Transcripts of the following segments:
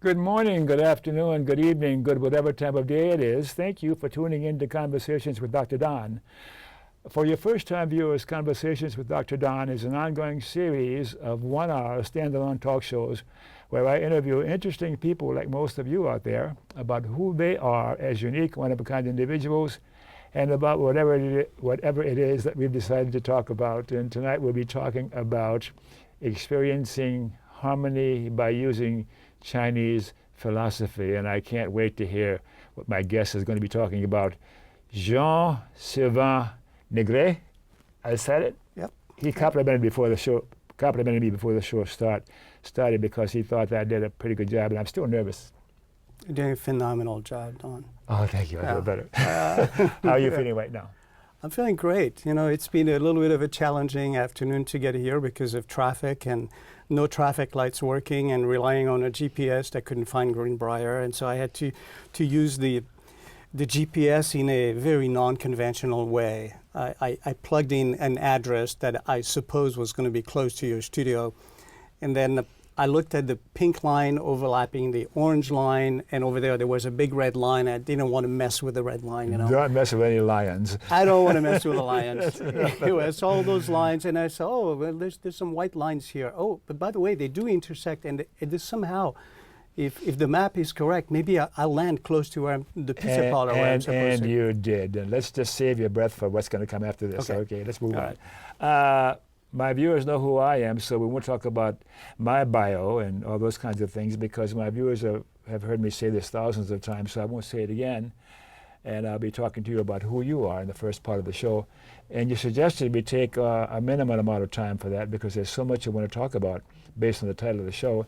Good morning, good afternoon, good evening, good whatever time of day it is. Thank you for tuning in to Conversations with Dr. Don. For your first-time viewers, Conversations with Dr. Don is an ongoing series of one-hour standalone talk shows where I interview interesting people like most of you out there about who they are as unique, one-of-a-kind individuals and about whatever it is that we've decided to talk about. And tonight we'll be talking about experiencing harmony by using Chinese philosophy, and I can't wait to hear what my guest is going to be talking about. Jean-Sylvain Negret, I said it? Yep. He complimented me before the show started because he thought that I did a pretty good job, and I'm still nervous. You're doing a phenomenal job, Don. Oh, thank you. I feel better. How are you feeling right now? I'm feeling great. You know, it's been a little bit of a challenging afternoon to get here because of traffic and no traffic lights working and relying on a GPS that couldn't find Greenbrier. And so I had to use the GPS in a very non-conventional way. I plugged in an address that I suppose was going to be close to your studio. And then I looked at the pink line overlapping the orange line, and over there was a big red line. I didn't want to mess with the red line, you know. Don't mess with any lions. I don't want to mess with the lions. Anyway, I saw all those lines, and I saw, oh, well, there's some white lines here. Oh, but by the way, they do intersect, and it is somehow, if the map is correct, maybe I'll land close to where the pizza parlor where I'm supposed to. And you did. And let's just save your breath for what's going to come after this. Okay, let's move on. Right. My viewers know who I am, so we won't talk about my bio and all those kinds of things because my viewers have heard me say this thousands of times, so I won't say it again. And I'll be talking to you about who you are in the first part of the show. And you suggested we take a minimum amount of time for that because there's so much I want to talk about based on the title of the show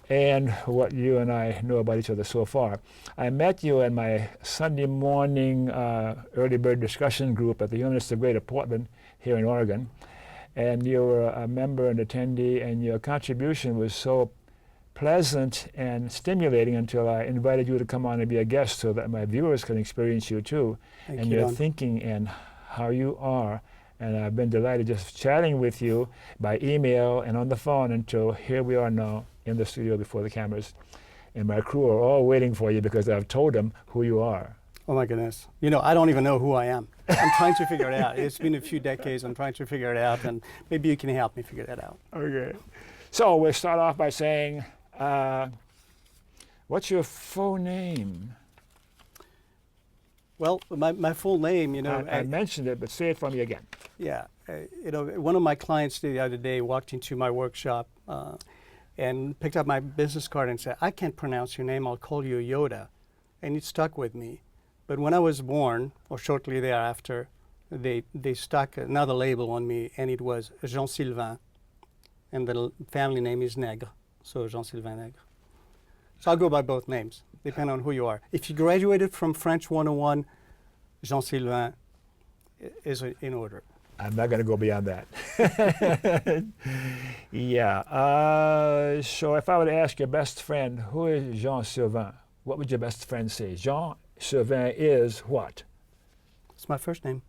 and what you and I know about each other so far. I met you in my Sunday morning early bird discussion group at the University of Greater Portland here in Oregon. And you were a member and attendee, and your contribution was so pleasant and stimulating until I invited you to come on and be a guest so that my viewers can experience you too, and your thinking and how you are. And I've been delighted just chatting with you by email and on the phone until here we are now in the studio before the cameras. And my crew are all waiting for you because I've told them who you are. Oh my goodness. You know, I don't even know who I am. I'm trying to figure it out. It's been a few decades. I'm trying to figure it out, and maybe you can help me figure that out. Okay. So we'll start off by saying, what's your full name? Well, my full name, you know. I mentioned it, but say it for me again. Yeah. You know, one of my clients the other day walked into my workshop and picked up my business card and said, I can't pronounce your name. I'll call you Yoda. And it stuck with me. But when I was born, or shortly thereafter, they stuck another label on me, and it was Jean-Sylvain. And the family name is Negre, so Jean-Sylvain Negre. So I'll go by both names, depending on who you are. If you graduated from French 101, Jean-Sylvain is in order. I'm not going to go beyond that. Yeah. So if I were to ask your best friend, who is Jean-Sylvain? What would your best friend say? Jean-Sylvain is what? It's my first name.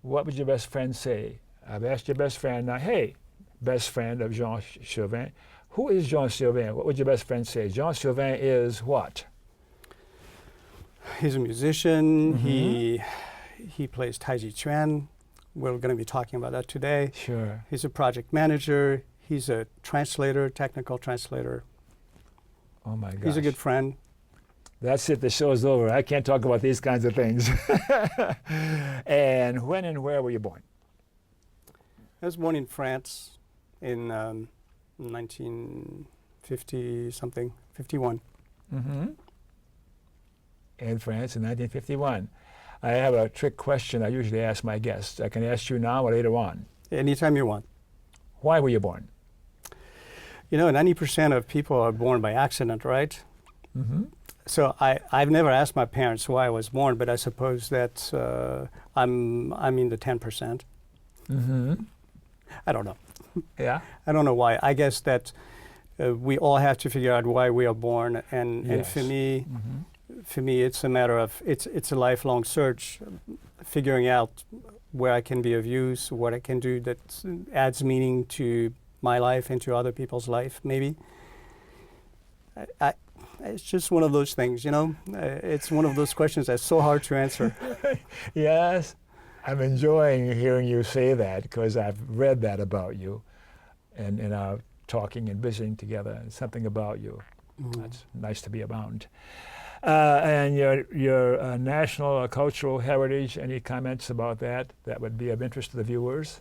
What would your best friend say? I've asked your best friend now, hey, best friend of Jean-Sylvain, who is Jean-Sylvain? What would your best friend say? Jean-Sylvain is what? He's a musician. He plays Tai Chi Chuan. We're going to be talking about that today. Sure. He's a project manager. He's a translator, technical translator. Oh my gosh. He's a good friend. That's it, the show's over. I can't talk about these kinds of things. And when and where were you born? I was born in France in 1950-something, 51. In France in 1951. I have a trick question I usually ask my guests. I can ask you now or later on. Anytime you want. Why were you born? You know, 90% of people are born by accident, right? So I've never asked my parents why I was born, but I suppose that I'm in the 10%. I don't know. Yeah? I don't know why. I guess that we all have to figure out why we are born, and for me, it's a matter of it's a lifelong search, figuring out where I can be of use, what I can do that adds meaning to my life and to other people's life. Maybe It's just one of those things, you know. It's one of those questions that's so hard to answer. Yes, I'm enjoying hearing you say that because I've read that about you, and in our talking and visiting together, and something about you. That's nice to be around. And your national or cultural heritage, any comments about that that would be of interest to the viewers?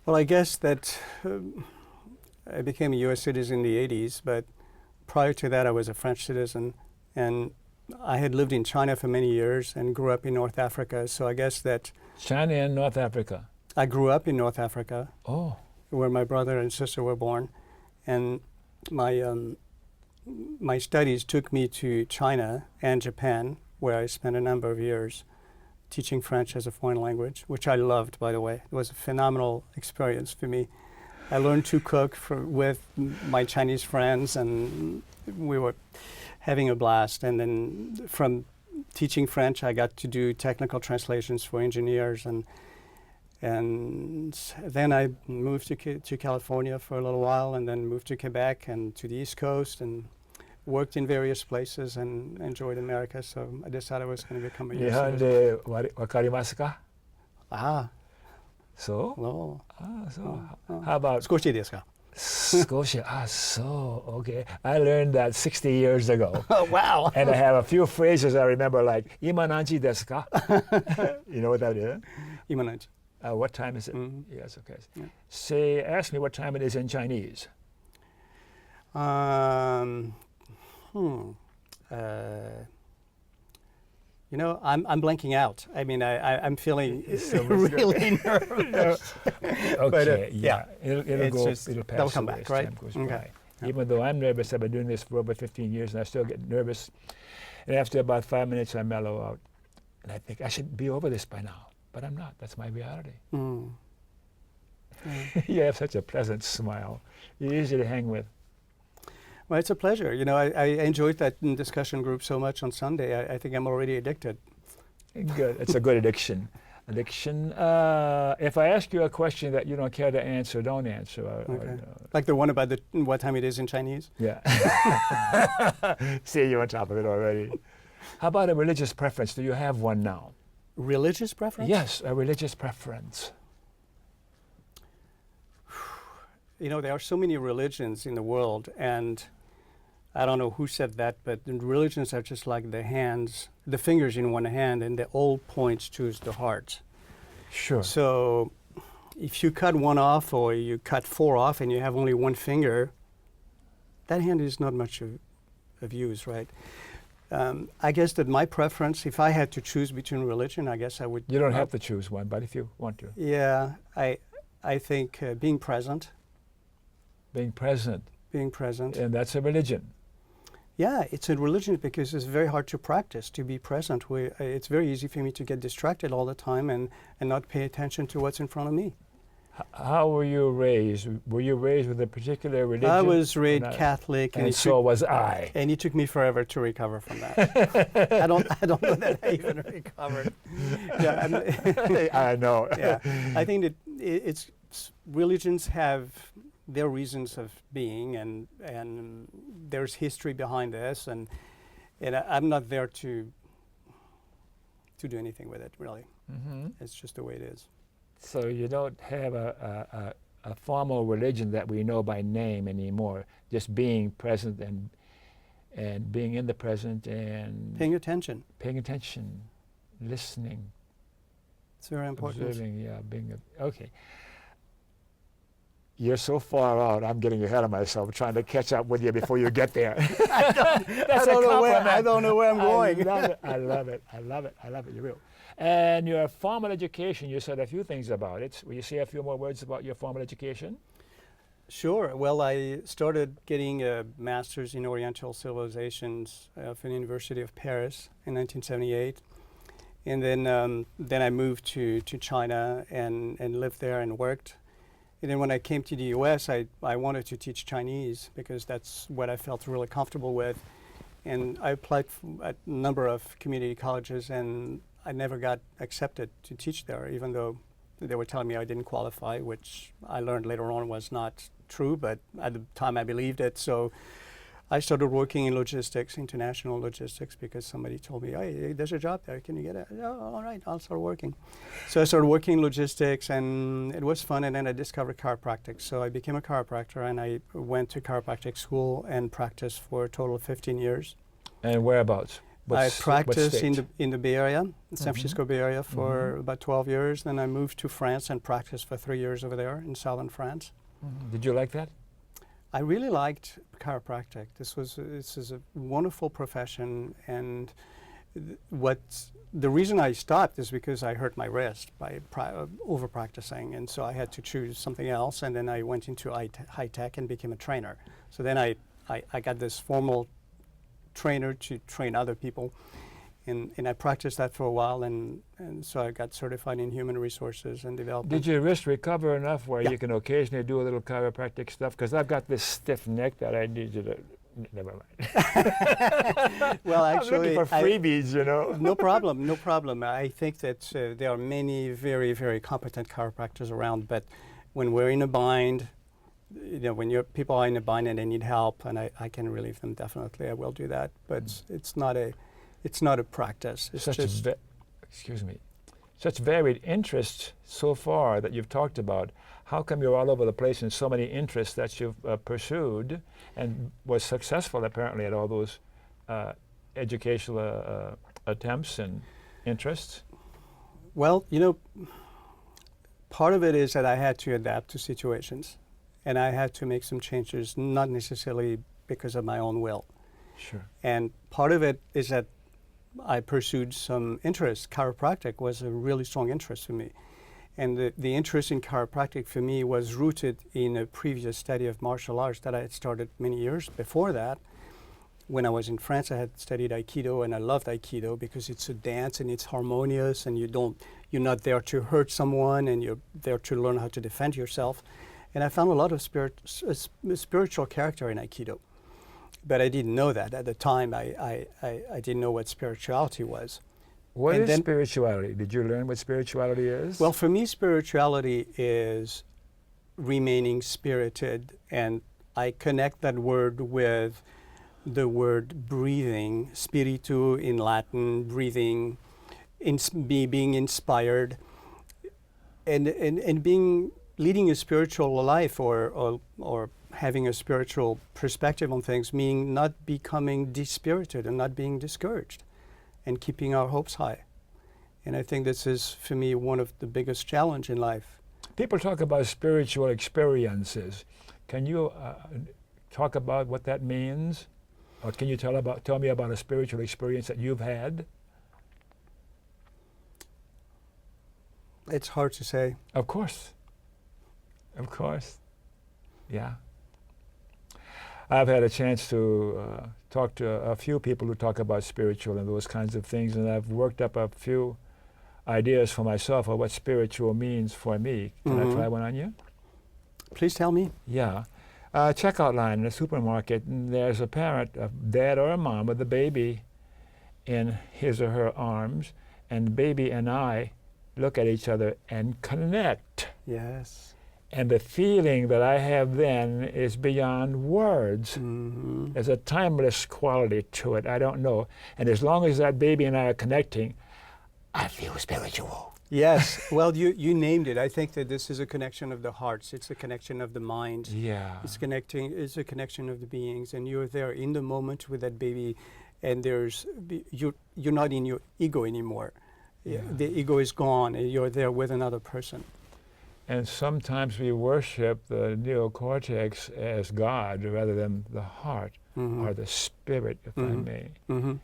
Well, I guess that I became a U.S. citizen in the 80s, but prior to that I was a French citizen, and I had lived in China for many years and grew up in North Africa, so I guess that... China and North Africa. I grew up in North Africa, Oh. where my brother and sister were born, and my studies took me to China and Japan, where I spent a number of years teaching French as a foreign language, which I loved, by the way. It was a phenomenal experience for me. I learned to cook with my Chinese friends, and we were having a blast. And then from teaching French, I got to do technical translations for engineers, and then I moved to California for a little while, and then moved to Quebec and to the East Coast, and worked in various places and enjoyed America. So I decided I was going to become a U.S. citizen. 日本でわかりますか? Ah, So? oh, So how about 少しですか? Scotia? So, okay. I learned that 60 years ago. Oh, wow. And I have a few phrases I remember, like, 今何時ですか? You know what that is? 今何時? What time is it? Mhm. Yes, okay. Yeah. Say, ask me what time it is in Chinese. You know, I'm blanking out. I mean, I'm feeling So really nervous. Okay, But, yeah. It's It'll just- pass that'll come away back, as right? time goes Okay. by. Yeah. Even though I'm nervous, I've been doing this for over 15 years, and I still get nervous. And after about 5 minutes, I mellow out. And I think I should be over this by now. But I'm not. That's my reality. Mm. You have such a pleasant smile. You're easy to hang with. Well, it's a pleasure. You know, I enjoyed that discussion group so much on Sunday. I think I'm already addicted. Good. It's a good addiction. Addiction. If I ask you a question that you don't care to answer, don't answer. Okay. Like the one about what time it is in Chinese? Yeah. See, you're on top of it already. How about a religious preference? Do you have one now? Religious preference? Yes, a religious preference. You know, there are so many religions in the world, and I don't know who said that, but the religions are just like the fingers in one hand, and they all point to the heart. Sure. So if you cut one off, or you cut four off, and you have only one finger, that hand is not much of use, right? I guess that my preference, if I had to choose between religion, I guess I would... You don't have to choose one, but if you want to. Yeah, I think being present. Being present. Being present. And that's a religion. Yeah, it's a religion because it's very hard to practice, to be present. It's very easy for me to get distracted all the time and not pay attention to what's in front of me. How were you raised? Were you raised with a particular religion? I was raised Catholic, and so was I. And it took me forever to recover from that. I don't know that I even recovered. Yeah, I know. Yeah, I think that it's religions have their reasons of being, and there's history behind this, and I'm not there to do anything with it, really. Mm-hmm. It's just the way it is. So you don't have a formal religion that we know by name anymore, just being present and being in the present and paying attention, listening. It's very important. Observing, yeah, okay. You're so far out, I'm getting ahead of myself, trying to catch up with you before you get there. I don't know where I'm going. I love it. You're real. And your formal education, you said a few things about it. Will you say a few more words about your formal education? Sure. Well, I started getting a master's in Oriental Civilizations from the University of Paris in 1978. And then I moved to China and lived there and worked. And then when I came to the US, I wanted to teach Chinese because that's what I felt really comfortable with. And I applied at a number of community colleges, and I never got accepted to teach there, even though they were telling me I didn't qualify, which I learned later on was not true, but at the time I believed it. So I started working in logistics, international logistics, because somebody told me, hey, there's a job there. Can you get it? Oh, all right, I'll start working. So I started working in logistics, and it was fun, and then I discovered chiropractic. So I became a chiropractor, and I went to chiropractic school and practiced for a total of 15 years. And whereabouts? I practiced in the Bay Area, the San Mhm. Francisco Bay Area, for Mhm. about 12 years. Then I moved to France and practiced for 3 years over there in southern France. Did you like that? I really liked chiropractic. This is a wonderful profession, and the reason I stopped is because I hurt my wrist by over practicing, and so I had to choose something else. And then I went into high tech and became a trainer. So then I got this formal trainer to train other people, and I practiced that for a while, and so I got certified in human resources and development. Did your wrist recover enough where Yeah. you can occasionally do a little chiropractic stuff? Because I've got this stiff neck that I need you to. Never mind. Well, I'm actually, looking for freebies, you know. No problem, no problem. I think that there are many very, very competent chiropractors around, but when we're in a bind, when people are in a bind and they need help, and I can relieve them, definitely I will do that. But it's not a practice. It's just excuse me, such varied interests so far that you've talked about. How come you're all over the place in so many interests that you've pursued and was successful apparently at all those educational attempts and interests? Well, part of it is that I had to adapt to situations, and I had to make some changes, not necessarily because of my own will. Sure. And part of it is that I pursued some interest. Chiropractic was a really strong interest for me. And the interest in chiropractic for me was rooted in a previous study of martial arts that I had started many years before that. When I was in France, I had studied Aikido, and I loved Aikido because it's a dance and it's harmonious, and you're not there to hurt someone, and you're there to learn how to defend yourself. And I found a lot of spiritual character in Aikido. But I didn't know that at the time. I didn't know what spirituality was. What And is then- spirituality? Did you learn what spirituality is? Well, for me, spirituality is remaining spirited, and I connect that word with the word breathing, spiritu in Latin, breathing, being inspired, and leading a spiritual life or having a spiritual perspective on things, meaning not becoming dispirited and not being discouraged, and keeping our hopes high. And I think this is, for me, one of the biggest challenge in life. People talk about spiritual experiences. Can you talk about what that means? Or can you tell me about a spiritual experience that you've had? It's hard to say. Of course. Of course. Yeah. I've had a chance to talk to a few people who talk about spiritual and those kinds of things, and I've worked up a few ideas for myself of what spiritual means for me. Can I try one on you? Please tell me. Yeah. Checkout line in a supermarket, and there's a parent, a dad or a mom with a baby in his or her arms, and the baby and I look at each other and connect. Yes. And the feeling that I have then is beyond words. Mm-hmm. There's a timeless quality to it. I don't know. And as long as that baby and I are connecting, I feel spiritual. Yes. Well, you named it. I think that this is a connection of the hearts. It's a connection of the mind. Yeah. It's a connection of the beings, and you're there in the moment with that baby, and you're not in your ego anymore. Yeah. The ego is gone, and you're there with another person. And sometimes we worship the neocortex as God rather than the heart or the spirit, if I may. Mm-hmm.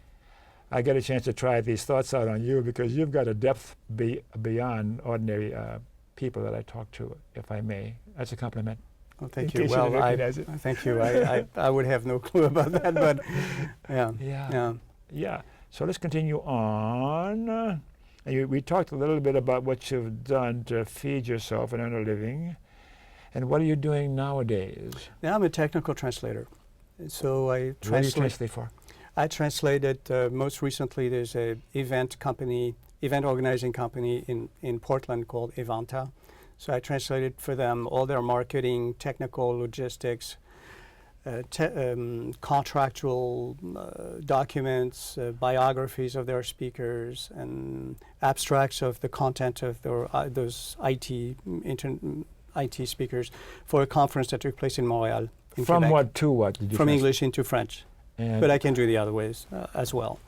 I get a chance to try these thoughts out on you because you've got a depth beyond ordinary people that I talk to, if I may. That's a compliment. Well, thank In you. case you Well, didn't recognize it. thank you. I would have no clue about that, but yeah. Yeah. Yeah. So let's continue on. We talked a little bit about what you've done to feed yourself and earn a living. And what are you doing nowadays? Now I'm a technical translator. So I What do you translate for? I translated, most recently there's a event organizing company in Portland called Evanta. So I translated for them all their marketing, technical, logistics, contractual documents, biographies of their speakers, and abstracts of the content of those IT speakers for a conference that took place in Montreal. In From Quebec. what to what did you From translate? English into French. And But I can do the other ways as well.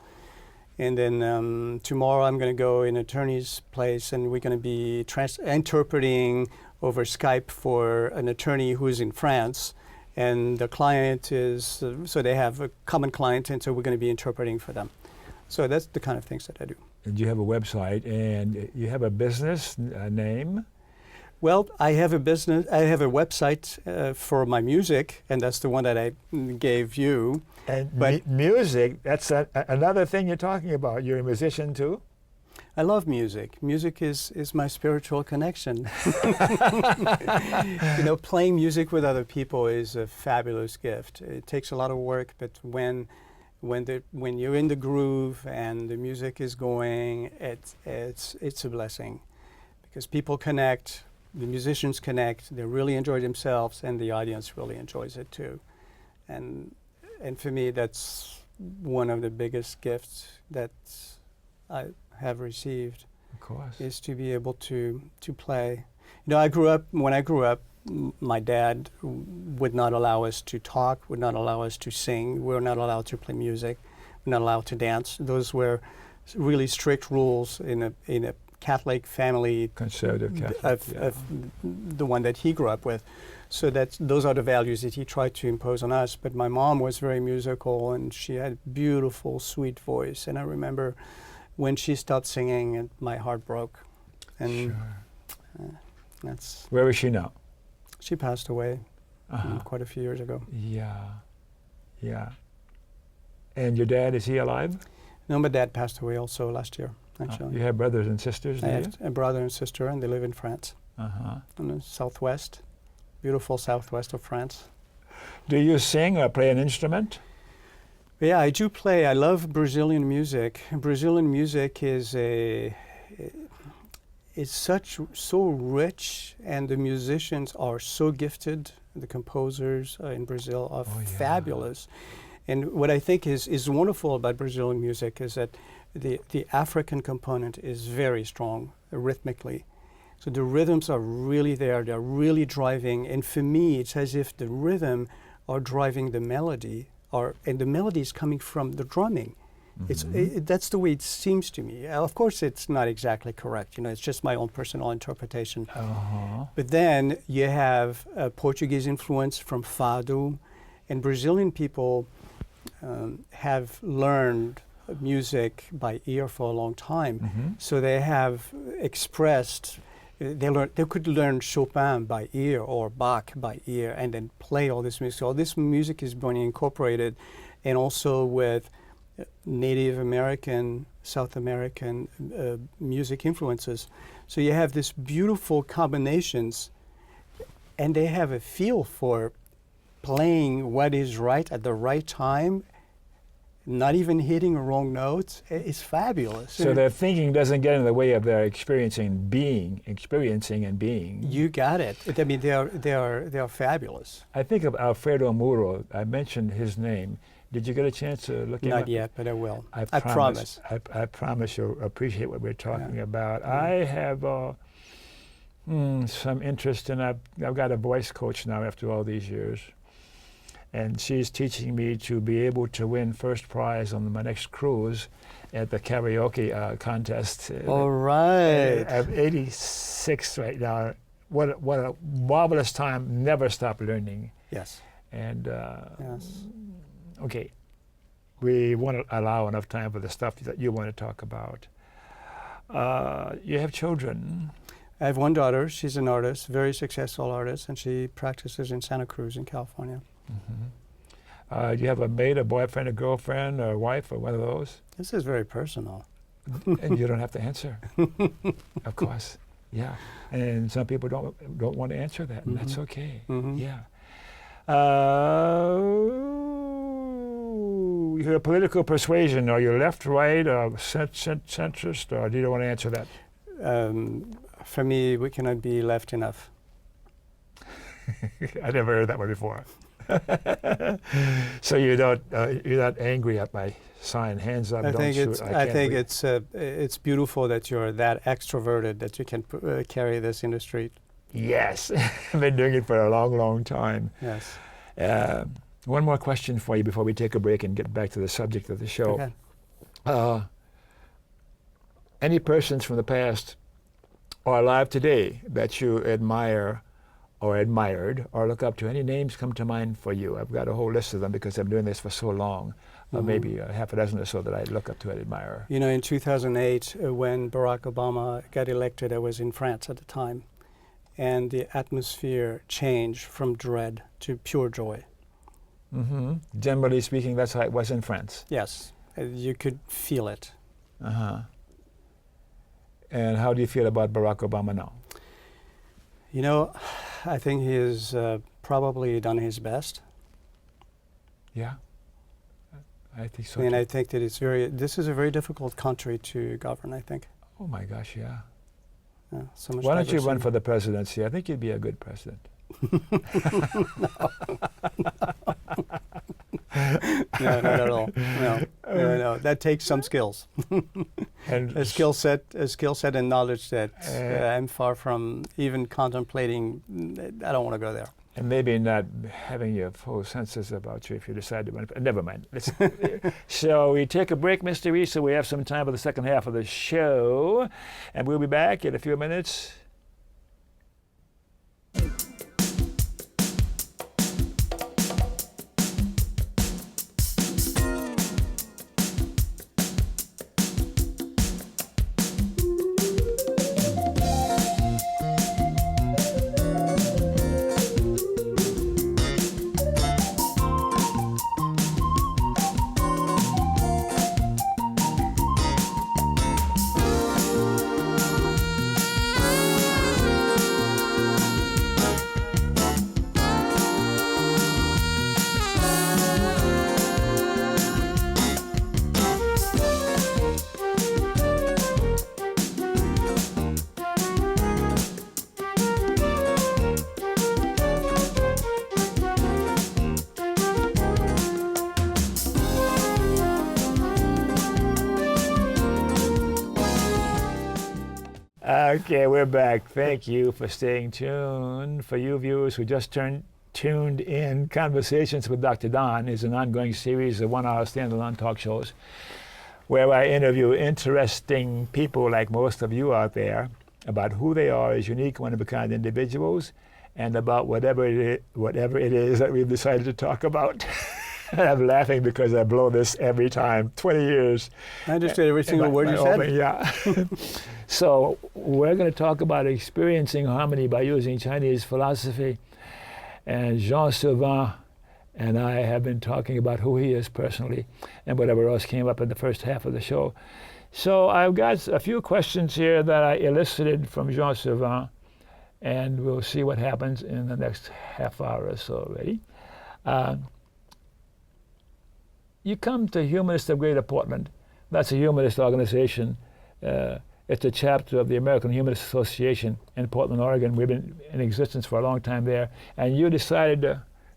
And then tomorrow I'm going to go in an attorney's place, and we're going to be interpreting over Skype for an attorney who's in France. And the client is, so they have a common client, and so we're going to be interpreting for them. So that's the kind of things that I do. And you have a website, and you have a business name? Well, I have a website for my music, and that's the one that I gave you. And But- music, that's another thing you're talking about. You're a musician too? I love music. Music is my spiritual connection. You know, playing music with other people is a fabulous gift. It takes a lot of work, but when you're in the groove and the music is going, it's a blessing, because people connect, the musicians connect, they really enjoy themselves, and the audience really enjoys it too. And for me, that's one of the biggest gifts that I have received, Of course. is to be able to play. You know, when I grew up, my dad would not allow us to talk, would not allow us to sing, we were not allowed to play music, we're not allowed to dance. Those were really strict rules in a Catholic family, Conservative Catholic. of the one that he grew up with. So those are the values that he tried to impose on us. But my mom was very musical, and she had a beautiful, sweet voice. And I remember when she stopped singing, and my heart broke. And Sure. Where is she now? she passed away Uh-huh. quite a few years ago. Yeah. Yeah. And your dad, is he alive? No, my dad passed away also last year, actually. You have brothers and sisters, do I you? have a brother and sister, and they live in France, Uh-huh. in the southwest, beautiful southwest of France. Do you sing or play an instrument? Yeah, I do play. I love Brazilian music. Brazilian music is so rich, and the musicians are so gifted. The composers in Brazil are Oh, yeah. fabulous. And what I think is wonderful about Brazilian music is that the African component is very strong rhythmically. So the rhythms are really there. They're really driving. And for me, it's as if the rhythm are driving the melody, and the melody is coming from the drumming. That's the way it seems to me. Of course, it's not exactly correct. You know, it's just my own personal interpretation. Uh-huh. But then you have a Portuguese influence from fado, and Brazilian people have learned music by ear for a long time. Mm-hmm. So they have expressed. They could learn Chopin by ear or Bach by ear, and then play all this music. So all this music is being incorporated, and also with Native American, South American music influences. So you have this beautiful combinations, and they have a feel for playing what is right at the right time, not even hitting wrong notes. It's fabulous. So their thinking doesn't get in the way of their experiencing and being. You got it. I mean, they are fabulous. I think of Alfredo Muro. I mentioned his name. Did you get a chance to look him up? Not yet, but I will. I promise. I promise you'll appreciate what we're talking about. I have some interest in. I've got a voice coach now after all these years, and she's teaching me to be able to win first prize on my next cruise at the karaoke contest. All right. I'm 86 right now. What a marvelous time! Never stop learning. Yes. And Yes. okay, we want to allow enough time for the stuff that you want to talk about. You have children. I have one daughter. She's an artist, very successful artist, and she practices in Santa Cruz in California. Do you have a mate, a boyfriend, a girlfriend, or a wife, or one of those? This is very personal. And you don't have to answer. Of course. Yeah. And some people don't want to answer that, and that's okay. Yeah. Your political persuasion, are you left, right, or centrist, or do you don't want to answer that? For me, we cannot be left enough. I never heard that one before. So you're not angry at my sign, hands up, I don't think shoot. it's I can't read. it's beautiful that you're that extroverted that you can carry this in the street. Yes, I've been doing it for a long, long time. Yes. One more question for you before we take a break and get back to the subject of the show. Okay. Any persons from the past or alive today that you admire or admired or look up to, any names come to mind for you? I've got a whole list of them because I'm doing this for so long. Maybe half a dozen or so that I look up to and admire. You know, in 2008, when Barack Obama got elected, I was in France at the time, and the atmosphere changed from dread to pure joy. Mm-hmm. Generally speaking, that's how it was in France. Yes, you could feel it. Uh-huh. And how do you feel about Barack Obama now? You know, I think he has probably done his best. Yeah, I think so. And too. I think that this is a very difficult country to govern, I think. Oh my gosh, yeah. So much Why don't you run diversity. for the presidency? I think you'd be a good president. No, not at all. No. That takes some skills. And A skill set and knowledge that I'm far from even contemplating. I don't want to go there. And maybe not having your full senses about you if you decide to run. Never mind. So we take a break, Mr. Reese, so we have some time for the second half of the show. And we'll be back in a few minutes. Okay, we're back. Thank you for staying tuned. For you viewers who just tuned in, Conversations with Dr. Don is an ongoing series of one-hour standalone talk shows where I interview interesting people like most of you out there about who they are as unique, one-of-a-kind individuals and about whatever it is that we've decided to talk about. I'm laughing because I blow this every time, 20 years. I understood every single word you said. Yeah. So we're going to talk about experiencing harmony by using Chinese philosophy. And Jean-Sylvain and I have been talking about who he is personally and whatever else came up in the first half of the show. So I've got a few questions here that I elicited from Jean-Sylvain, and we'll see what happens in the next half hour or so. Ready? You come to Humanists of Greater Portland. That's a humanist organization. It's a chapter of the American Humanist Association in Portland, Oregon. We've been in existence for a long time there. And you decided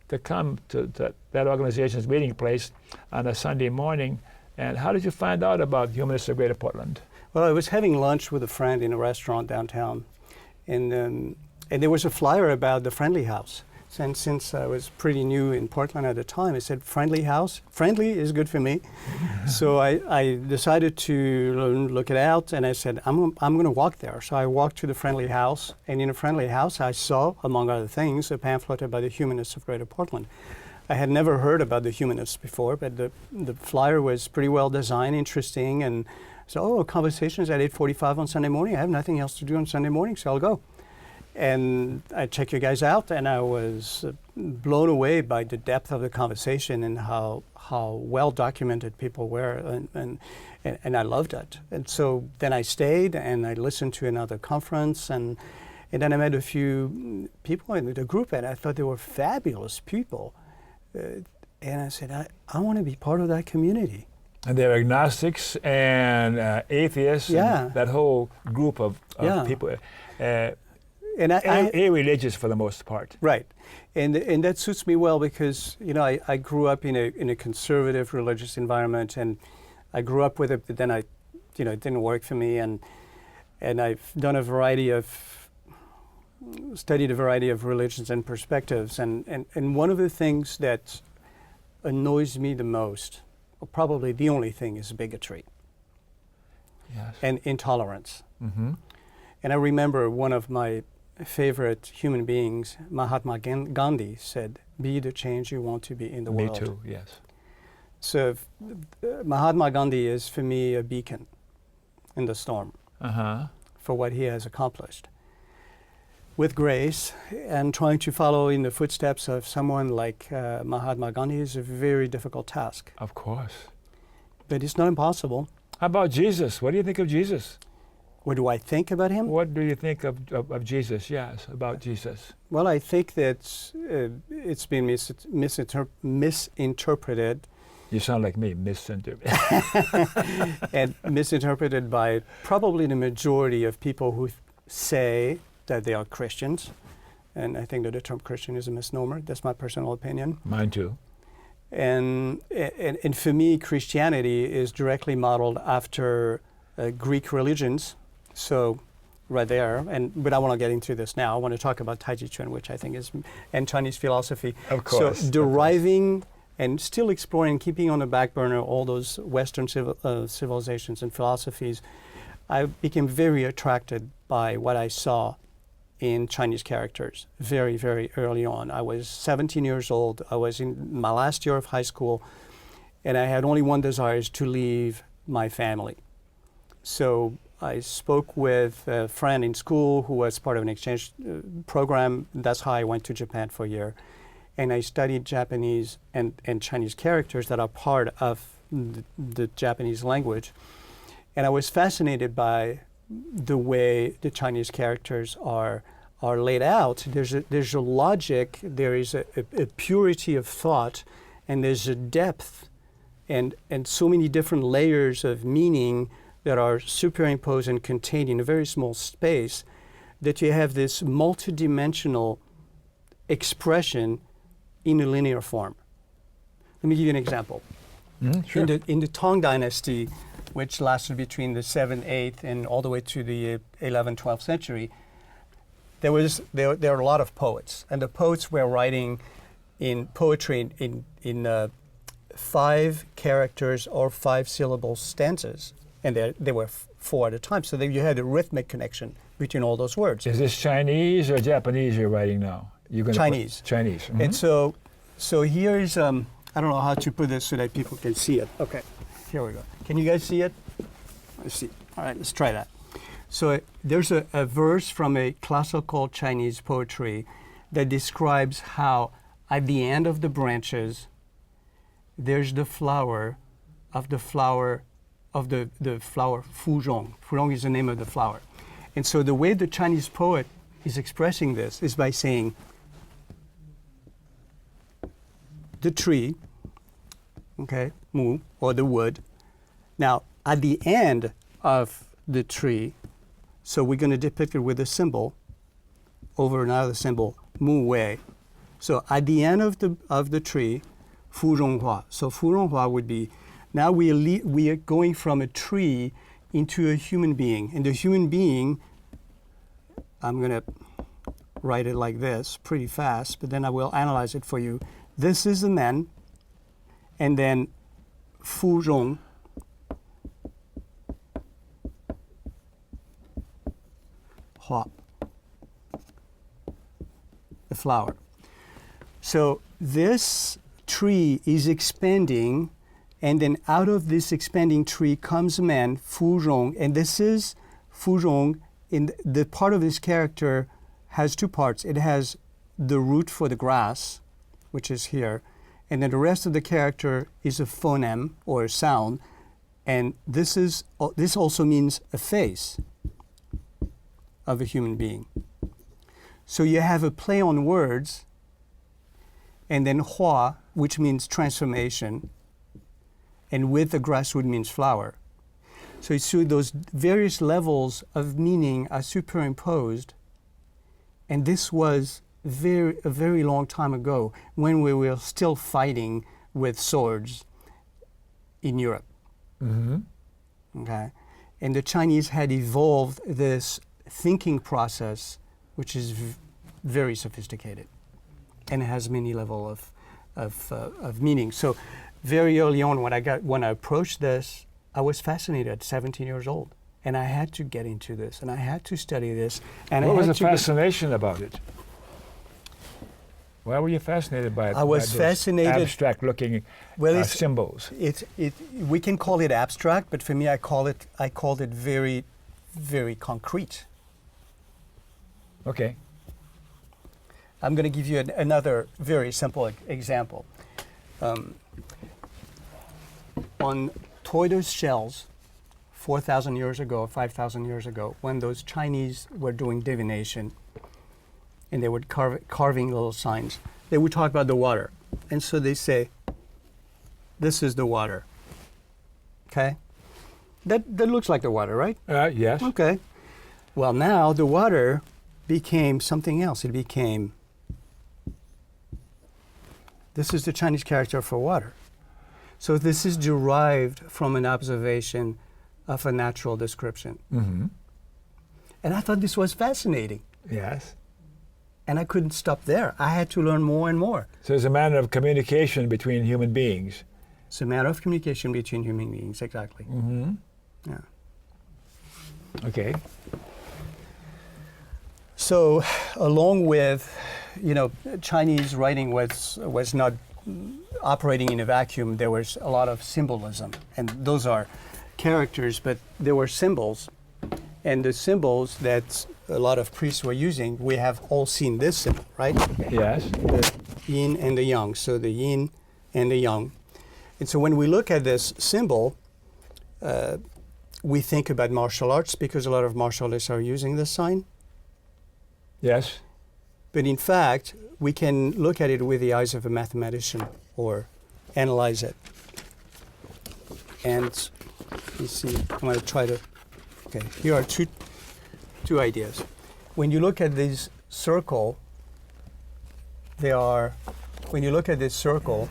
to come to that organization's meeting place on a Sunday morning. And how did you find out about Humanists of Greater Portland? Well, I was having lunch with a friend in a restaurant downtown, and there was a flyer about the Friendly House. And since I was pretty new in Portland at the time, I said, Friendly House? Friendly is good for me. So I decided to look it out, and I said, I'm going to walk there. So I walked to the Friendly House, and in the Friendly House, I saw, among other things, a pamphlet about the Humanists of Greater Portland. I had never heard about the Humanists before, but the flyer was pretty well designed, interesting, and so, conversations at 8:45 on Sunday morning. I have nothing else to do on Sunday morning, so I'll go. And I checked you guys out, and I was blown away by the depth of the conversation and how well documented people were, and I loved it. And so then I stayed and I listened to another conference, and then I met a few people in the group, and I thought they were fabulous people. And I said, I want to be part of that community. And they're agnostics and atheists. Yeah. And that whole group of Yeah. people. And irreligious for the most part. right, and that suits me well because I grew up in a conservative religious environment, and I grew up with it, but then it didn't work for me, and I've done studied a variety of religions and perspectives, and one of the things that annoys me the most, or probably the only thing, is bigotry. Yes. And intolerance. Mm-hmm. And I remember one of my favorite human beings, Mahatma Gandhi, said, "Be the change you want to be in the world." Me too, yes. So Mahatma Gandhi is, for me, a beacon in the storm for what he has accomplished. With grace and trying to follow in the footsteps of someone like Mahatma Gandhi is a very difficult task. Of course. But it's not impossible. How about Jesus? What do you think of Jesus? What do I think about him? What do you think of Jesus? Yes, about Jesus. Well, I think that it's been misinterpreted. You sound like me, misinterpreted. And misinterpreted by probably the majority of people who say that they are Christians. And I think that the term Christian is a misnomer. That's my personal opinion. Mine too. And for me, Christianity is directly modeled after Greek religions. So right there, but I want to get into this now. I want to talk about Tai Chi Chuan, which I think is, and Chinese philosophy. Of course. So deriving and still exploring, keeping on the back burner all those Western civilizations and philosophies, I became very attracted by what I saw in Chinese characters very, very early on. I was 17 years old. I was in my last year of high school, and I had only one desire, is to leave my family. So I spoke with a friend in school who was part of an exchange program. That's how I went to Japan for a year. And I studied Japanese and Chinese characters that are part of the Japanese language. And I was fascinated by the way the Chinese characters are laid out. There's a logic, there is a purity of thought, and there's a depth and so many different layers of meaning that are superimposed and contained in a very small space, that you have this multidimensional expression in a linear form. Let me give you an example. Sure. In the Tang Dynasty, which lasted between the 7th, 8th, and all the way to the 11th, 12th century, there are a lot of poets, and the poets were writing in poetry in 5 characters or 5 syllable stanzas, and there were 4 at a time. So you had a rhythmic connection between all those words. Is this Chinese or Japanese you're writing now? Chinese. Chinese. Mm-hmm. And so here is, I don't know how to put this so that people can see it. Okay, here we go. Can you guys see it? Let's see. All right, let's try that. So there's a verse from a classical Chinese poetry that describes how at the end of the branches, there's the flower of the flower Fuzhong. Fuzhong is the name of the flower. And so the way the Chinese poet is expressing this is by saying, the tree, okay, mu, or the wood. Now, at the end of the tree, so we're going to depict it with a symbol over another symbol, mu wei. So at the end of the tree, fu rong hua. So fu rong hua would be, now we are going from a tree into a human being. And the human being, I'm going to write it like this pretty fast, but then I will analyze it for you. This is the man, and then fu rong, hua, the flower. So this tree is expanding, and then out of this expanding tree comes a man, fu rong, and this is fu rong. In the part of this character has 2 parts. It has the root for the grass, which is here, and then the rest of the character is a phoneme or a sound, and this also means a face of a human being. So you have a play on words, and then hua, which means transformation, and with the grasswood means flower. So those various levels of meaning are superimposed And this was a very long time ago when we were still fighting with swords in Europe. Okay? And the Chinese had evolved this thinking process, which is very sophisticated and has many levels of meaning. So very early on when I approached this, I was fascinated at 17 years old. And I had to get into this, and I had to study this. And what was the fascination about it? Why were you fascinated by it? I was fascinated. Abstract-looking symbols. We can call it abstract, but for me, I called it very, very concrete. Okay. I'm going to give you another very simple example. On tortoise shells, 4,000 years ago, 5,000 years ago, when those Chinese were doing divination, and they were carving little signs, they would talk about the water. And so they say, this is the water. Okay? That looks like the water, right? Yes. Okay. Well, now the water became something else. It became, this is the Chinese character for water. So this is derived from an observation of a natural description. And I thought this was fascinating. Yes. And I couldn't stop there. I had to learn more and more. So it's a matter of communication between human beings. It's a matter of communication between human beings, exactly. Yeah. Okay. So, along with, Chinese writing was not operating in a vacuum. There was a lot of symbolism, and those are characters, but there were symbols, and the symbols that a lot of priests were using, we have all seen this symbol, right? Yes. The yin and the yang. So the yin and the yang. And so when we look at this symbol, we think about martial arts because a lot of martial artists are using this sign. Yes. But in fact, we can look at it with the eyes of a mathematician or analyze it. And you see, I'm going to try to, okay, here are two ideas. When you look at this circle, when you look at this circle,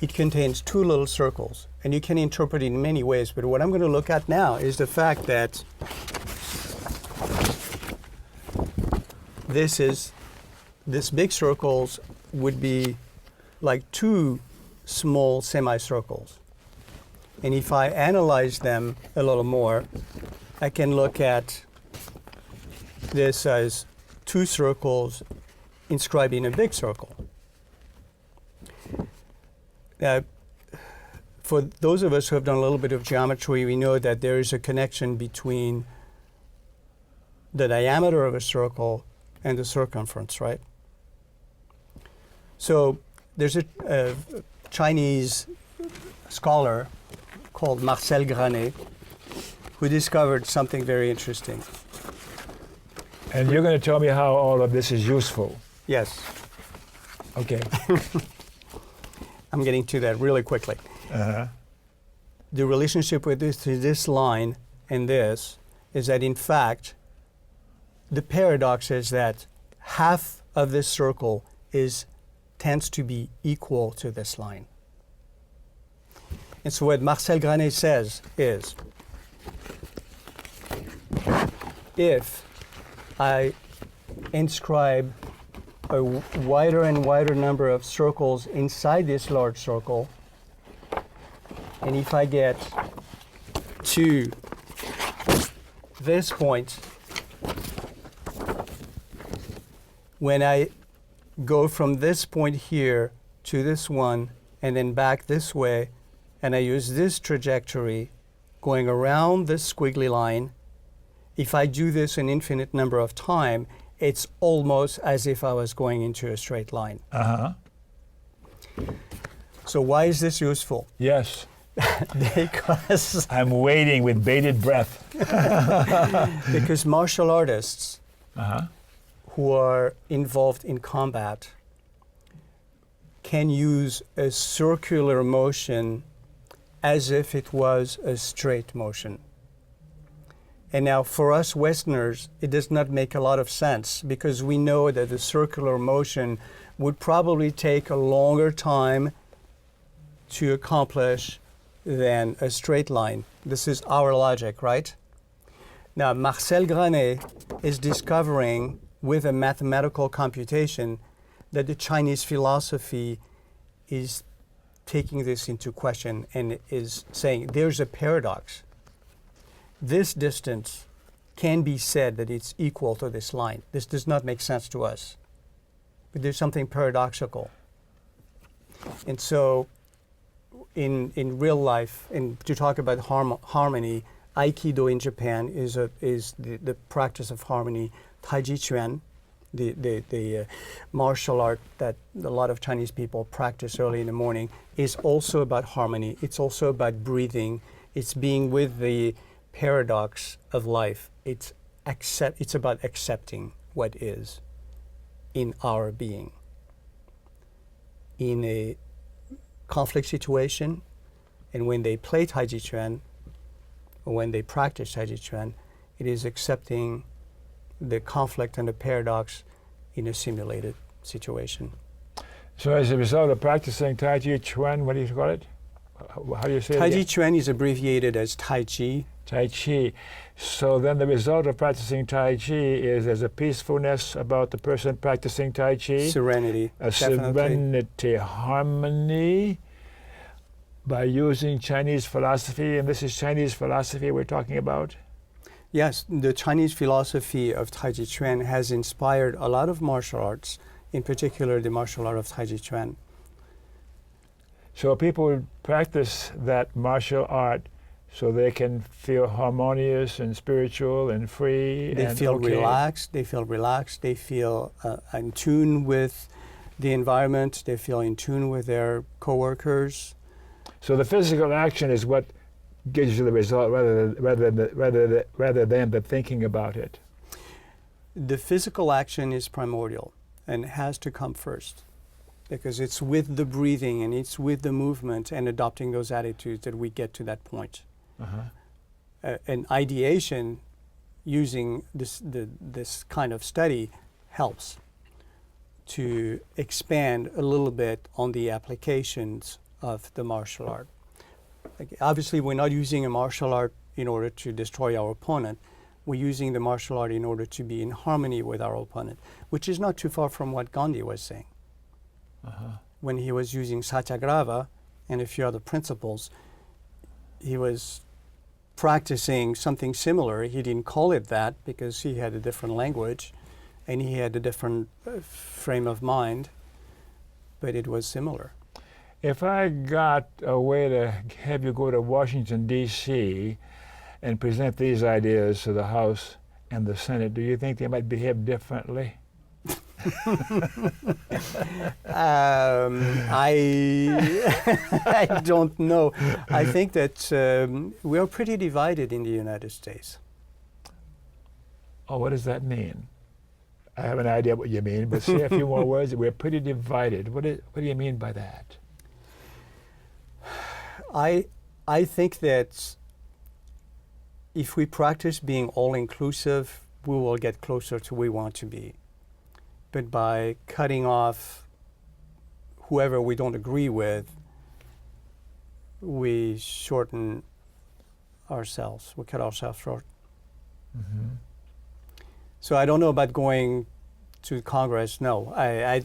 it contains two little circles, and you can interpret it in many ways, but what I'm going to look at now is the fact that this big circles would be like two small semicircles. And if I analyze them a little more, I can look at this as two circles inscribed in a big circle. For those of us who have done a little bit of geometry, we know that there is a connection between the diameter of a circle and the circumference, right? So there's a Chinese scholar called Marcel Granet who discovered something very interesting. And you're going to tell me how all of this is useful. Yes. Okay. I'm getting to that really quickly. The relationship with this line and this is that, in fact, the paradox is that half of this circle tends to be equal to this line. And so what Marcel Granet says is, if I inscribe a wider and wider number of circles inside this large circle, and if I get to this point, when I go from this point here to this one and then back this way, and I use this trajectory going around this squiggly line, if I do this an infinite number of times, it's almost as if I was going into a straight line. So why is this useful? Yes. Because I'm waiting with bated breath. because martial artists who are involved in combat can use a circular motion as if it was a straight motion. And now for us Westerners, it does not make a lot of sense because we know that the circular motion would probably take a longer time to accomplish than a straight line. This is our logic, right? Now, Marcel Granet is discovering with a mathematical computation that the Chinese philosophy is taking this into question and is saying there's a paradox. This distance can be said that it's equal to this line. This does not make sense to us. But there's something paradoxical. And so in real life, and to talk about harmony, Aikido in Japan is the practice of harmony. Tai Chi Chuan, the martial art that a lot of Chinese people practice early in the morning, is also about harmony. It's also about breathing. It's being with the paradox of life. It's about accepting what is in our being. In a conflict situation, and when they play Tai Chi Chuan, or when they practice Tai Chi Chuan, it is accepting the conflict and the paradox in a simulated situation. So as a result of practicing Tai Chi Chuan, what do you call it? How do you say it? Tai Chi Chuan is abbreviated as Tai Chi. Tai Chi. So then the result of practicing Tai Chi is there's a peacefulness about the person practicing Tai Chi. Serenity. A definitely. serenity, harmony by using Chinese philosophy. And this is Chinese philosophy we're talking about? Yes, the Chinese philosophy of Tai Chi Chuan has inspired a lot of martial arts, in particular the martial art of Tai Chi Chuan. So people practice that martial art so they can feel harmonious and spiritual and free. They and feel okay. relaxed. They feel in tune with the environment. They feel in tune with their coworkers. So the physical action is what gives you the result rather than the thinking about it. The physical action is primordial and has to come first, because it's with the breathing and it's with the movement and adopting those attitudes that we get to that point. An ideation using this kind of study helps to expand a little bit on the applications of the martial art. Like, obviously, we're not using a martial art in order to destroy our opponent. We're using the martial art in order to be in harmony with our opponent, which is not too far from what Gandhi was saying. When he was using Satyagraha and a few other principles, he was practicing something similar. He didn't call it that because he had a different language and he had a different frame of mind, but it was similar. If I got a way to have you go to Washington, D.C. and present these ideas to the House and the Senate, do you think they might behave differently? I don't know. I think that we are pretty divided in the United States. Oh, what does that mean? I have an idea what you mean, but say a few more words. We're pretty divided. What do you mean by that? I think that if we practice being all-inclusive, we will get closer to where we want to be. But by cutting off whoever we don't agree with, we shorten ourselves. We cut ourselves short. So I don't know about going to Congress. No, I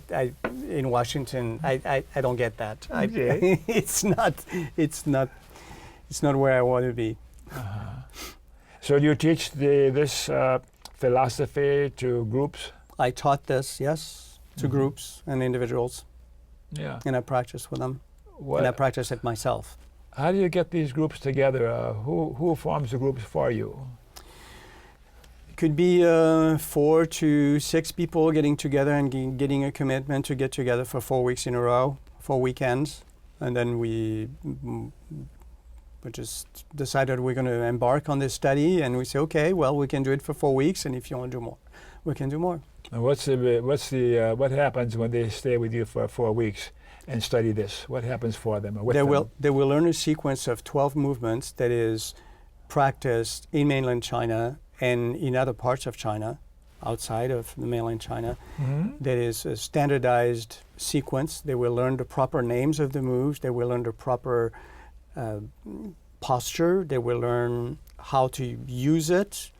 in Washington, I don't get that. Okay. It's not where I want to be. So do you teach this philosophy to groups? I taught this, yes, to groups and individuals, and I practice with them, and I practice it myself. How do you get these groups together? Who forms the groups for you? It could be 4 to 6 people getting together and getting a commitment to get together for 4 weeks in a row, 4 weekends, and then we just decided we're going to embark on this study, and we say, okay, well, we can do it for 4 weeks, and if you want to do more, we can do more. And what happens when they stay with you for 4 weeks and study this? What happens for them? They will learn a sequence of 12 movements that is practiced in mainland China and in other parts of China, outside of the mainland China. That is a standardized sequence. They will learn the proper names of the moves. They will learn the proper posture. They will learn how to use it,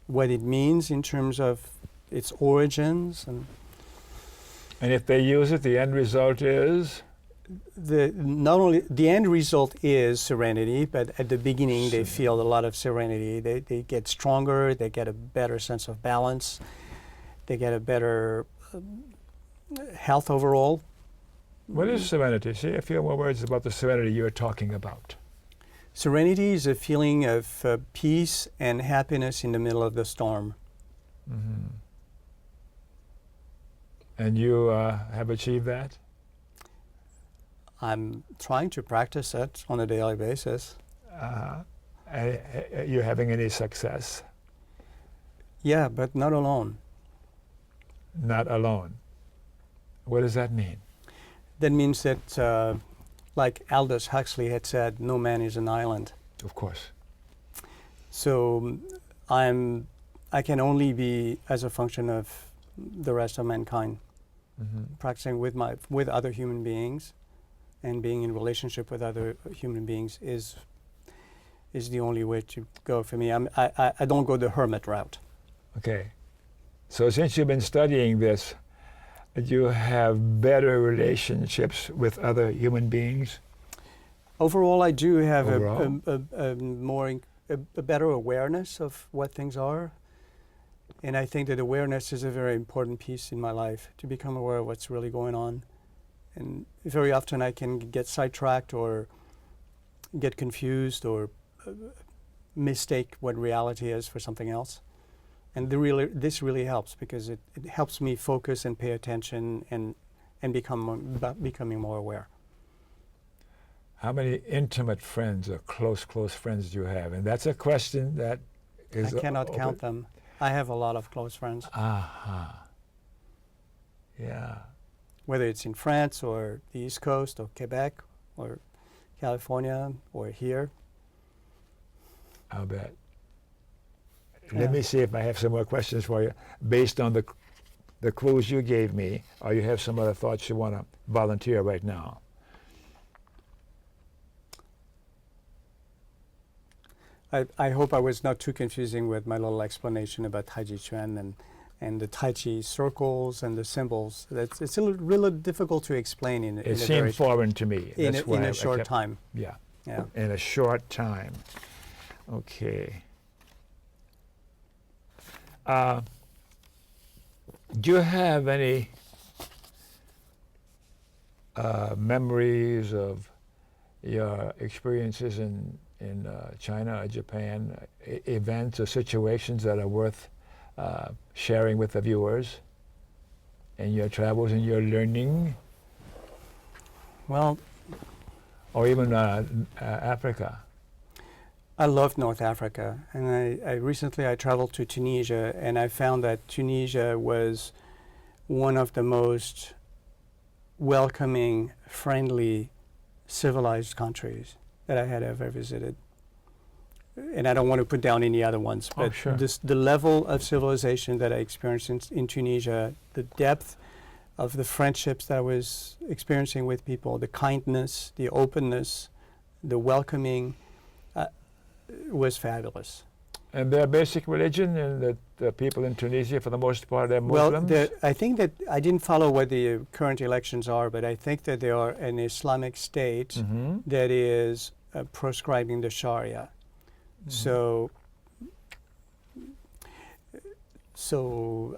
what it means in terms of its origins. And if they use it, the end result is? Not only the end result is serenity, but at the beginning they feel a lot of serenity. They get stronger, they get a better sense of balance, they get a better health overall. What is serenity? Say a few more words about the serenity you're talking about. Serenity is a feeling of peace and happiness in the middle of the storm. And you have achieved that? I'm trying to practice it on a daily basis. Are you having any success? Yeah, but not alone. Not alone. What does that mean? That means that, like Aldous Huxley had said, no man is an island. Of course. So I can only be as a function of the rest of mankind. Practicing with other human beings and being in relationship with other human beings is the only way to go for me. I don't go the hermit route. Okay. So since you've been studying this, do you have better relationships with other human beings? Overall, I do have Overall? a better awareness of what things are. And I think that awareness is a very important piece in my life, to become aware of what's really going on. And very often I can get sidetracked or get confused or mistake what reality is for something else. And this really helps, because it helps me focus and pay attention and becoming more aware. How many intimate friends or close friends do you have? And that's a question that is... I cannot count them. I have a lot of close friends. Yeah. Whether it's in France or the East Coast or Quebec or California or here. I'll bet. Yeah. Let me see if I have some more questions for you based on the clues you gave me, or you have some other thoughts you want to volunteer right now. I hope I was not too confusing with my little explanation about Tai Chi Chuan and the Tai Chi circles and the symbols. It's a really difficult to explain in It seemed foreign to me. in That's why a short kept, time. Yeah. Yeah. In a short time. Okay. Do you have any memories of your experiences in China or Japan, events or situations that are worth sharing with the viewers in your travels and your learning? Well, or even Africa? I love North Africa, and I recently traveled to Tunisia, and I found that Tunisia was one of the most welcoming, friendly, civilized countries that I had ever visited. And I don't want to put down any other ones, but the level of civilization that I experienced in Tunisia, the depth of the friendships that I was experiencing with people, the kindness, the openness, the welcoming, was fabulous. And their basic religion, and the people in Tunisia, for the most part, they're Muslims? Well, I think that I didn't follow what the current elections are, but I think that they are an Islamic state that is proscribing the Sharia. So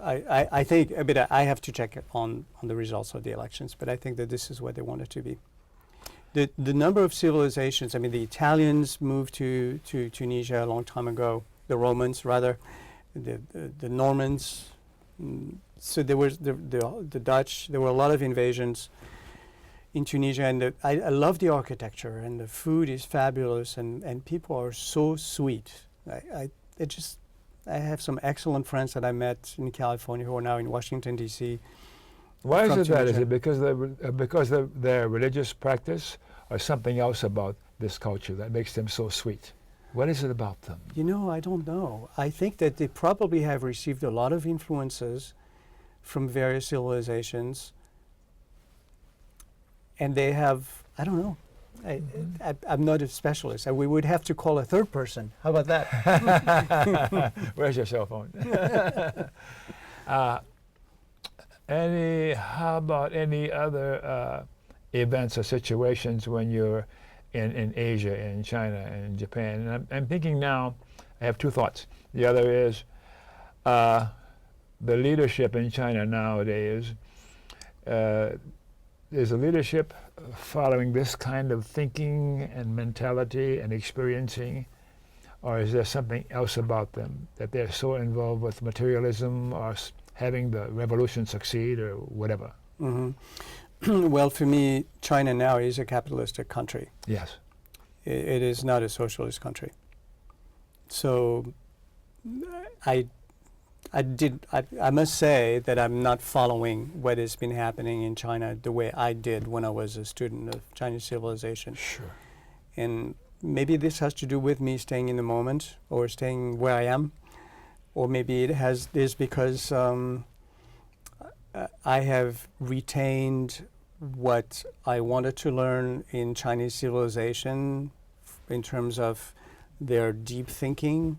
I think, but I have to check on the results of the elections, but I think that this is what they want it to be. The number of civilizations, I mean, the Italians moved to Tunisia a long time ago, the Romans rather, the Normans, so there was the Dutch, there were a lot of invasions in Tunisia, and I love the architecture, and the food is fabulous, and people are so sweet. I have some excellent friends that I met in California who are now in Washington, D.C. Why is it that? Is it because of their religious practice, or something else about this culture that makes them so sweet? What is it about them? You know, I don't know. I think that they probably have received a lot of influences from various civilizations, and they have, I don't know. I'm not a specialist. We would have to call a third person. How about that? Where's your cell phone? How about any other events or situations when you're in Asia, in China, and in Japan? And I'm thinking now, I have two thoughts. The other is the leadership in China nowadays. Is the leadership following this kind of thinking and mentality and experiencing, or is there something else about them that they're so involved with materialism or having the revolution succeed or whatever? Mm-hmm. Well, for me, China now is a capitalistic country. Yes. It is not a socialist country. So I must say that I'm not following what has been happening in China the way I did when I was a student of Chinese civilization. Sure. And maybe this has to do with me staying in the moment or staying where I am, or maybe it is because I have retained what I wanted to learn in Chinese civilization in terms of their deep thinking.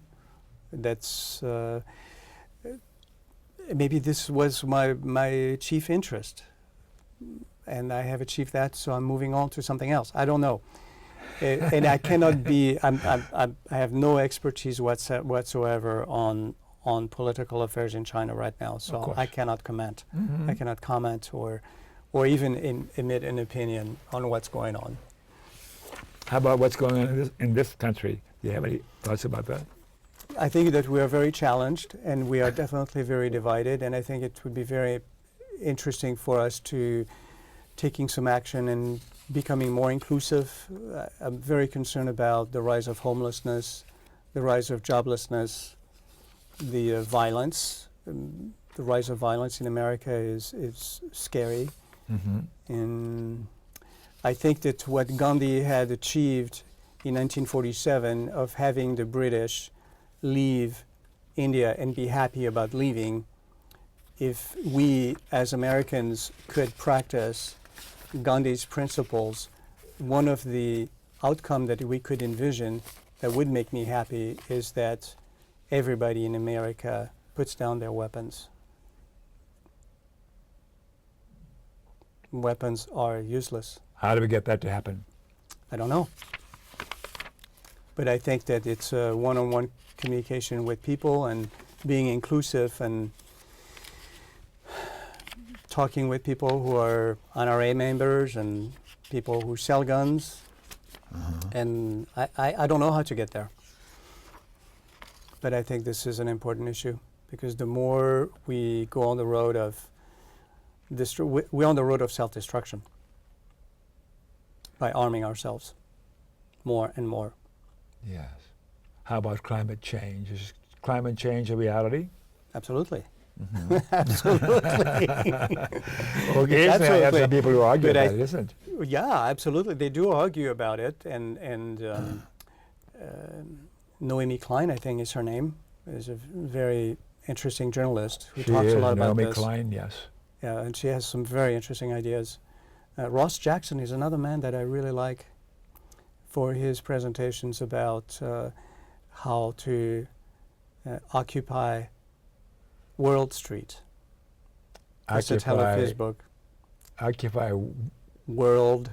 That's maybe this was my chief interest, and I have achieved that, so I'm moving on to something else. I don't know. And I cannot be, I have no expertise whatsoever on political affairs in China right now, so I cannot comment. Mm-hmm. I cannot comment or even emit an opinion on what's going on. How about what's going on in this country? Do you have any thoughts about that? I think that we are very challenged, and we are definitely very divided, and I think it would be very interesting for us to taking some action and becoming more inclusive. I'm very concerned about the rise of homelessness, the rise of joblessness, the violence. The rise of violence in America is scary. Mm-hmm. And I think that what Gandhi had achieved in 1947 of having the British leave India and be happy about leaving, if we as Americans could practice Gandhi's principles, one of the outcome that we could envision that would make me happy is that everybody in America puts down their weapons. Weapons are useless. How do we get that to happen? I don't know. But I think that it's a one-on-one communication with people and being inclusive and talking with people who are NRA members and people who sell guns. Uh-huh. And I don't know how to get there. But I think this is an important issue because the more we go on the road of we're on the road of self-destruction by arming ourselves more and more. Yes. How about climate change? Is climate change a reality? Absolutely. Mm-hmm. Absolutely. Okay, I have some people who argue But about it, isn't it? Yeah, absolutely. They do argue about it, and Noemi Klein, I think is her name, is a very interesting journalist who talks a lot about Naomi this. Klein, yes. Yeah, and she has some very interesting ideas. Ross Jackson is another man that I really like for his presentations about how to occupy World Street. That's the title of his book. Occupy World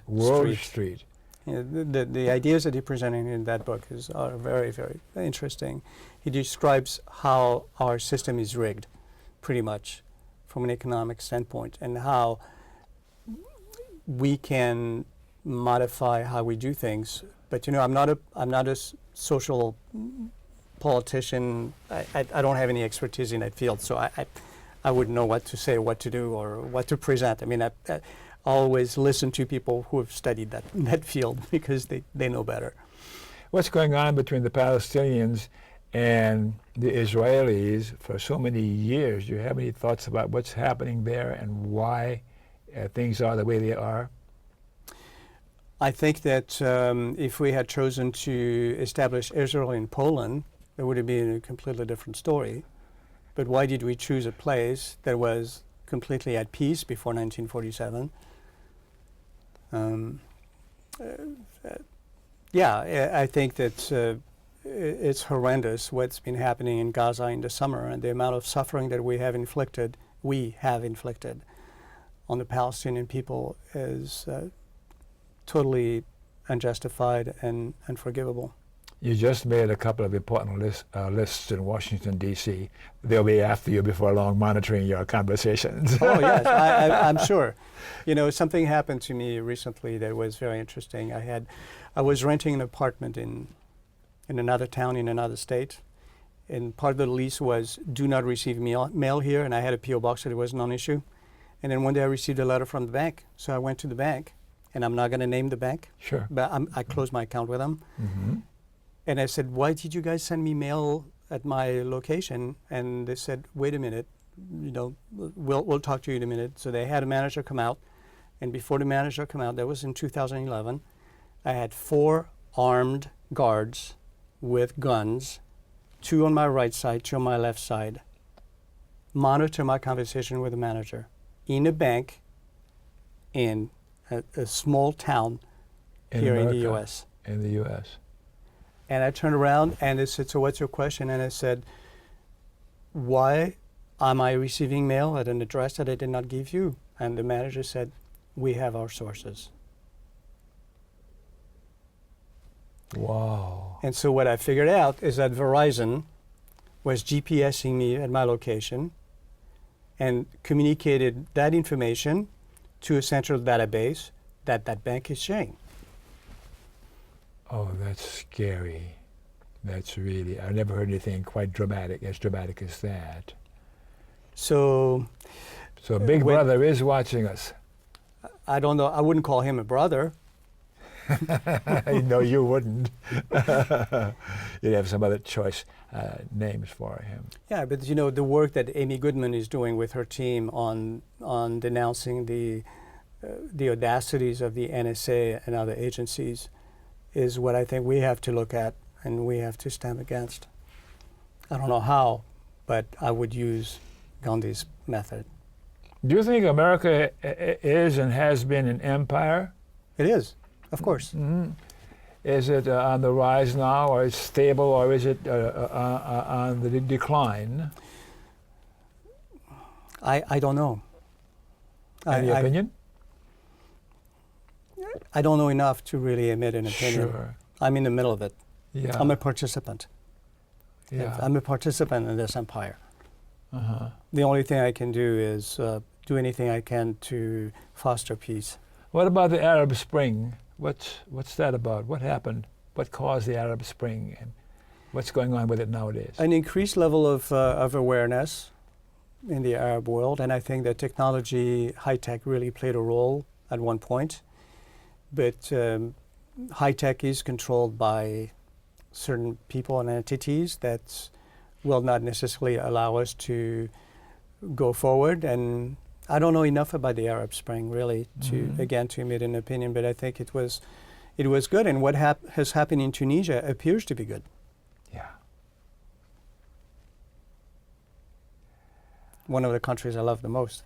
Street. Yeah, the ideas that he presented in that book are very, very interesting. He describes how our system is rigged, pretty much, from an economic standpoint, and how we can modify how we do things. But I'm not a social politician. I don't have any expertise in that field, so I wouldn't know what to say, what to do, or what to present. I mean, I always listen to people who have studied that field because they know better. What's going on between the Palestinians and the Israelis for so many years? Do you have any thoughts about what's happening there and why things are the way they are? I think that if we had chosen to establish Israel in Poland, it would have been a completely different story. But why did we choose a place that was completely at peace before 1947? I think that it's horrendous what's been happening in Gaza in the summer, and the amount of suffering that we have inflicted on the Palestinian people is totally unjustified and unforgivable. You just made a couple of important lists in Washington, D.C. They'll be after you before long, monitoring your conversations. Oh, yes, I'm sure. You know, something happened to me recently that was very interesting. I was renting an apartment in another town in another state, and part of the lease was do not receive mail here, and I had a P.O. box, so it was a non-issue. And then one day I received a letter from the bank, so I went to the bank, and I'm not going to name the bank. Sure. But I closed my account with them. Mm-hmm. And I said, why did you guys send me mail at my location? And they said, wait a minute, you know, we'll talk to you in a minute. So they had a manager come out. And before the manager come out, that was in 2011, I had 4 armed guards with guns, 2 on my right side, 2 on my left side, monitor my conversation with the manager in a bank in a small town here in the U.S. In the U.S. And I turned around and they said, so what's your question? And I said, why am I receiving mail at an address that I did not give you? And the manager said, we have our sources. Wow. And so what I figured out is that Verizon was GPSing me at my location and communicated that information to a central database that bank is sharing. Oh, that's scary. That's really, I've never heard anything quite dramatic as that. So Big Brother is watching us. I don't know, I wouldn't call him a brother. No, you wouldn't. You'd have some other choice names for him. Yeah, but you know, the work that Amy Goodman is doing with her team on denouncing the audacities of the NSA and other agencies is what I think we have to look at and we have to stand against. I don't know how, but I would use Gandhi's method. Do you think America is and has been an empire? It is, of course. Mm-hmm. Is it on the rise now, or is it stable, or is it on the decline? I don't know. Any opinion? I don't know enough to really emit an opinion. Sure. I'm in the middle of it. Yeah. I'm a participant. Yeah. I'm a participant in this empire. Uh-huh. The only thing I can do is do anything I can to foster peace. What about the Arab Spring? What's that about? What happened? What caused the Arab Spring? And what's going on with it nowadays? An increased level of awareness in the Arab world, and I think that technology, high tech, really played a role at one point. But high tech is controlled by certain people and entities that will not necessarily allow us to go forward. And I don't know enough about the Arab Spring really to emit an opinion, but I think it was good. And what has happened in Tunisia appears to be good. Yeah. One of the countries I love the most.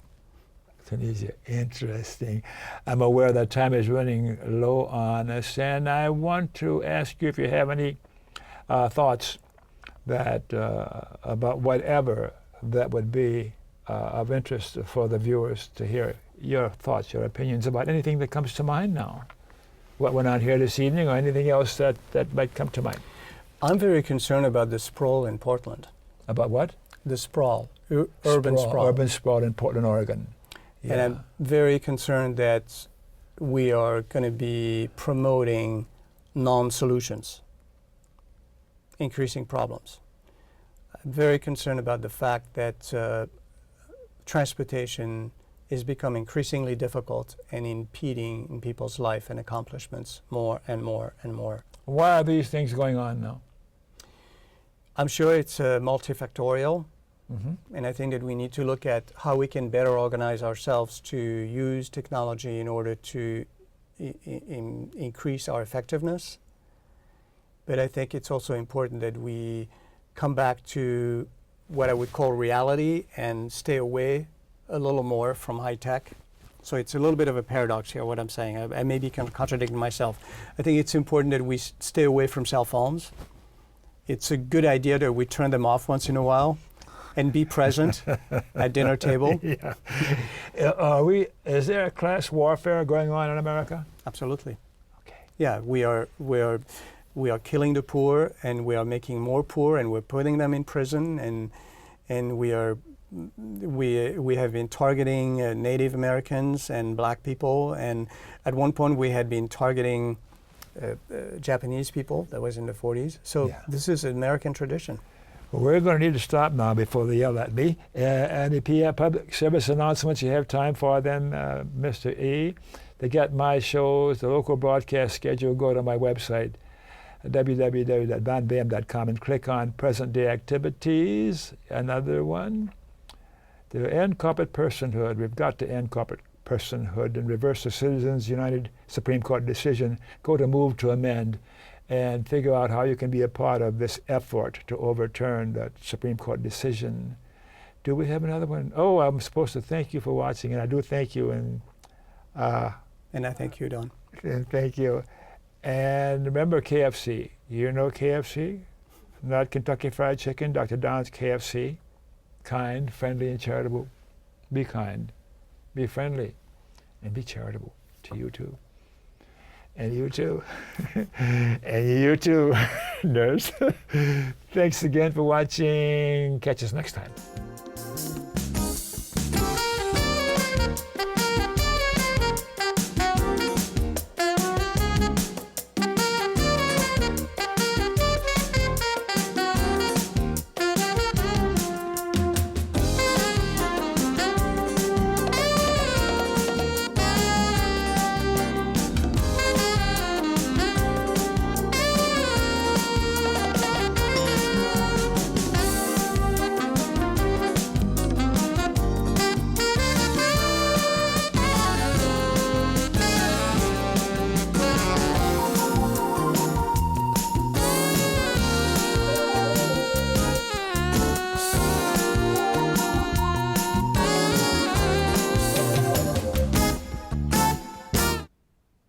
Tunisia, interesting. I'm aware that time is running low on us, and I want to ask you if you have any thoughts that about whatever that would be of interest for the viewers to hear your thoughts, your opinions about anything that comes to mind now. What went on here this evening, or anything else that might come to mind. I'm very concerned about the sprawl in Portland. About what? The sprawl, urban sprawl. Urban sprawl in Portland, Oregon. Yeah. And I'm very concerned that we are going to be promoting non-solutions, increasing problems. I'm very concerned about the fact that transportation is becoming increasingly difficult and impeding in people's life and accomplishments more and more and more. Why are these things going on now? I'm sure it's multifactorial. And I think that we need to look at how we can better organize ourselves to use technology in order to increase our effectiveness. But I think it's also important that we come back to what I would call reality and stay away a little more from high tech. So it's a little bit of a paradox here, what I'm saying. I may be kind of contradicting myself. I think it's important that we stay away from cell phones. It's a good idea that we turn them off once in a while and be present at dinner table. Yeah. Is there a class warfare going on in America? Absolutely. Okay. Yeah, we are killing the poor, and we are making more poor, and we're putting them in prison, and we have been targeting Native Americans and black people, and at one point we had been targeting Japanese people. That was in the 40s. So Yeah. This is an American tradition. Well, we're going to need to stop now before they yell at me. Any public service announcements you have time for then, Mr. E? To get my shows, the local broadcast schedule, go to my website, www.baham.com, and click on Present Day Activities. Another one, to end corporate personhood. We've got to end corporate personhood and reverse the Citizens United Supreme Court decision. Go to Move to Amend and figure out how you can be a part of this effort to overturn that Supreme Court decision. Do we have another one? Oh, I'm supposed to thank you for watching, and I do thank you. And I thank you, Don. And thank you. And remember KFC. You know KFC? Not Kentucky Fried Chicken, Dr. Don's KFC. Kind, friendly, and charitable. Be kind, be friendly, and be charitable to you too. And you too. And you too, nurse. Thanks again for watching. Catch us next time.